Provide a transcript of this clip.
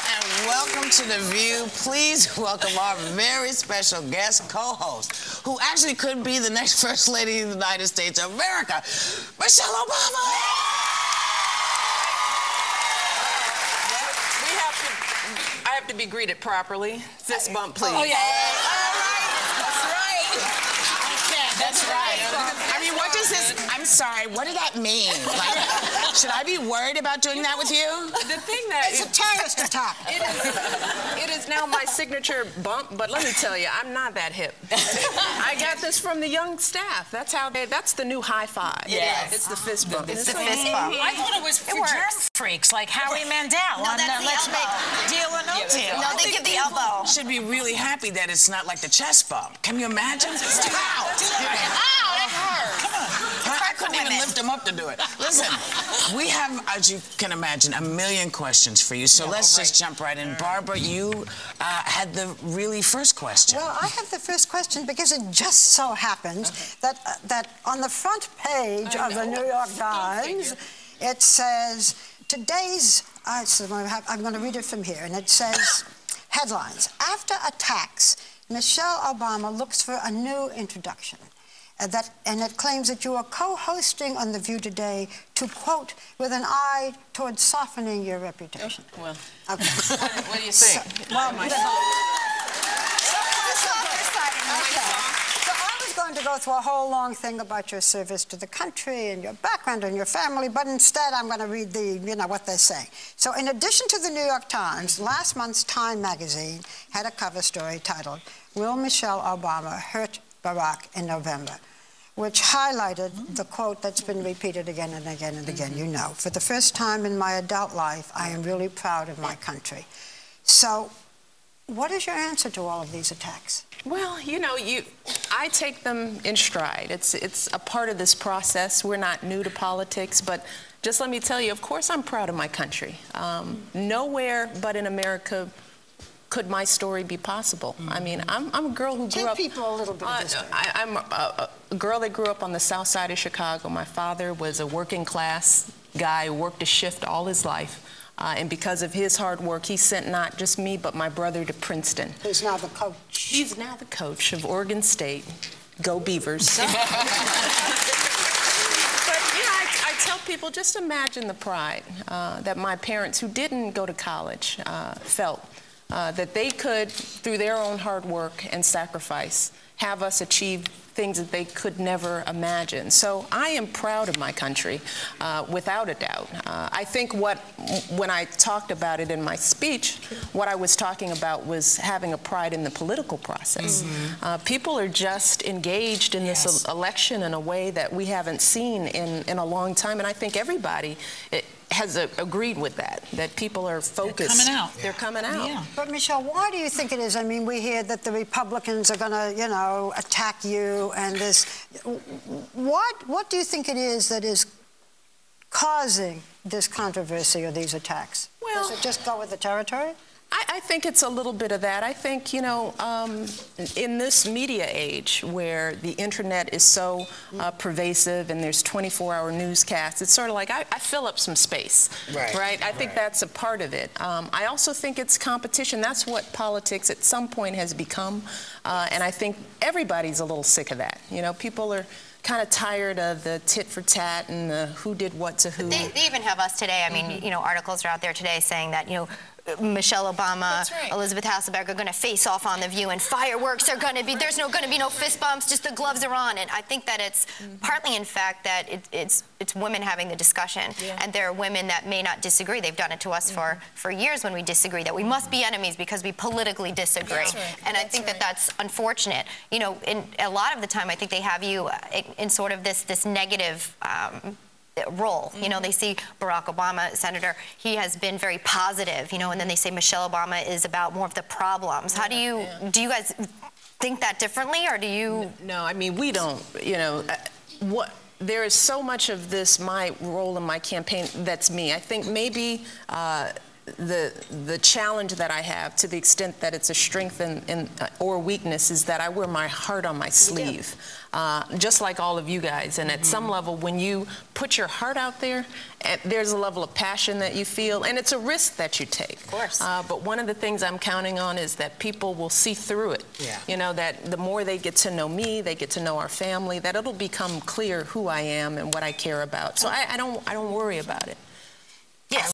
And welcome to The View. Please welcome our very special guest co-host, who actually could be the next First Lady of the United States of America, Michelle Obama. I have to be greeted properly. Fist bump, please. Oh, yeah. All right. That's right. I mean, what does this... I'm sorry, what did that mean? Like, should I be worried about doing that with you? The thing that... It's a terrorist attack. It is now my signature bump, but let me tell you, I'm not that hip. I got this from the young staff. That's the new high five. Yes. It's the fist bump. It's the fist bump. I thought it was for germ freaks, like Howie Mandel on Let's Make Deal or No Deal. No, they give the elbow. Should be really happy that it's not like the chest bump. Can you imagine? Ow! Ow, that hurt. Come on. I couldn't even lift him up to do it. Listen, we have, as you can imagine, a million questions for you, so let's just jump right in. Barbara, you had the really first question. Well, I have the first question because it just so happens that on the front page of the New York Times, it says, today's, I'm going to read it from here, and it says, headlines, after attacks, Michelle Obama looks for a new introduction. And it claims that you are co-hosting on The View today to, quote, with an eye towards softening your reputation. Oh, well, okay. What do you think? So I was going to go through a whole long thing about your service to the country and your background and your family, but instead I'm going to read what they're saying. So in addition to the New York Times, last month's Time magazine had a cover story titled, Will Michelle Obama Hurt Barack in November, which highlighted the quote that's been repeated again and again and again, you know. For the first time in my adult life, I am really proud of my country. So what is your answer to all of these attacks? Well, you know, I take them in stride. It's a part of this process. We're not new to politics, but just let me tell you, of course I'm proud of my country. Nowhere but in America could my story be possible. I mean, I'm a girl who grew up... Tell people a little bit of history. I'm a girl that grew up on the south side of Chicago. My father was a working class guy who worked a shift all his life. And because of his hard work, he sent not just me, but my brother to Princeton. He's now the coach. He's now the coach of Oregon State. Go Beavers. But, you know, I tell people, just imagine the pride that my parents, who didn't go to college, felt. That they could, through their own hard work and sacrifice, have us achieve things that they could never imagine. So I am proud of my country, without a doubt. I think when I talked about it in my speech, what I was talking about was having a pride in the political process. People are just engaged in this election in a way that we haven't seen in a long time, and I think everybody has agreed with that people are focused. They're coming out. They're coming out. Yeah. But Michelle, why do you think it is? I mean, we hear that the Republicans are going to, you know, attack you and this. What do you think it is that is causing this controversy or these attacks? Well, does it just go with the territory? I think it's a little bit of that. I think, you know, in this media age where the internet is so pervasive and there's 24-hour newscasts, it's sort of like I fill up some space, right? I think that's a part of it. I also think it's competition. That's what politics at some point has become, and I think everybody's a little sick of that. You know, people are kind of tired of the tit for tat and the who did what to who. They even have us today. I mean, you know, articles are out there today saying that, you know, Michelle Obama, Elizabeth Hasselbeck are going to face off on The View, and fireworks are going to be, there's going to be no fist bumps, just the gloves are on. And I think that it's partly, in fact, that it's women having the discussion, and there are women that may not disagree. They've done it to us for years when we disagree, that we must be enemies because we politically disagree. And I think that that's unfortunate. You know, in a lot of the time, I think they have you in sort of this negative role. You know, they see Barack Obama, senator, he has been very positive, you know, and then they say Michelle Obama is about more of the problems. How do you guys think that differently, or do you? No, I mean, we don't, you know, there is so much of this, my role in my campaign, that's me. I think maybe the challenge that I have, to the extent that it's a strength or weakness, is that I wear my heart on my sleeve, just like all of you guys. And at some level, when you put your heart out there, there's a level of passion that you feel, and it's a risk that you take. Of course. But one of the things I'm counting on is that people will see through it. Yeah. You know, that the more they get to know me, they get to know our family, that it'll become clear who I am and what I care about. So I don't worry about it.